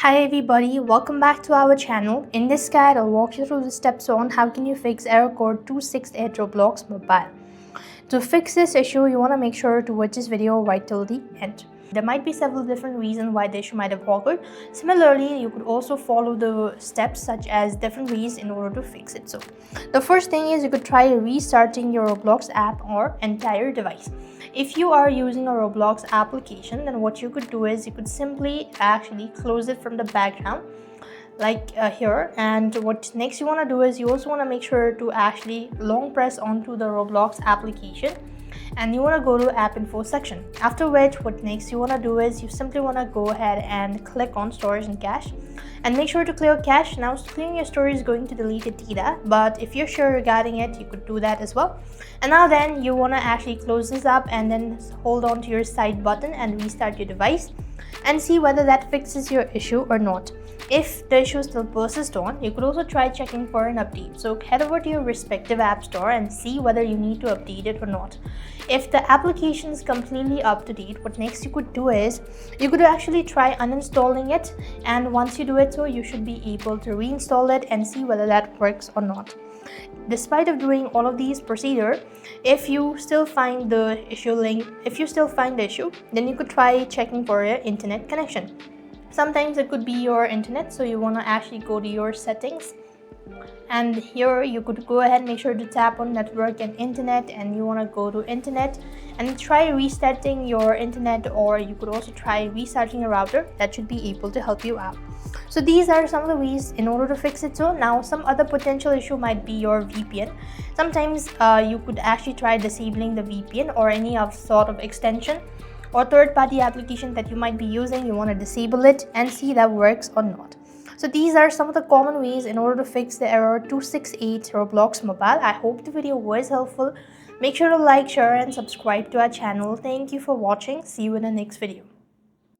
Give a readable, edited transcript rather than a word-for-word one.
Hi everybody, welcome back to our channel. In this guide, I'll walk you through the steps on how can you fix error code 268 Roblox mobile. To fix this issue, you want to make sure to watch this video right till the end. There might be several different reasons why the issue might have occurred. Similarly, you could also follow the steps such as different ways in order to fix it. So, the first thing is you could try restarting your Roblox app or entire device. If you are using a Roblox application, then what you could do is you could simply actually close it from the background like here, and what next you want to do is you also want to make sure to actually long press onto the Roblox application and you want to go to app info section, after which what next you want to do is you simply want to go ahead and click on storage and cache and make sure to clear cache. Now clearing your storage is going to delete the data, but if you're sure regarding it, you could do that as well. And now then you want to actually close this up and then hold on to your side button and restart your device and see whether that fixes your issue or not. If the issue still persists on, you could also try checking for an update. So head over to your respective app store and see whether you need to update it or not. If the application is completely up to date, what next you could do is you could actually try uninstalling it, and once you do it so, you should be able to reinstall it and see whether that works or not. Despite of doing all of these procedure, if you still find the issue, then you could try checking for your internet connection. Sometimes it could be your internet, so you want to actually go to your settings, and here you could go ahead and make sure to tap on network and internet, and you want to go to internet and try resetting your internet, or you could also try restarting a router. That should be able to help you out. So these are some of the ways in order to fix it. So now some other potential issue might be your VPN. Sometimes you could actually try disabling the VPN or any of sort of extension or third-party application that you might be using. You want to disable it and see that works or not. So these are some of the common ways in order to fix the error 268 Roblox mobile. I hope the video was helpful. Make sure to like, share and subscribe to our channel. Thank you for watching. See you in the next video.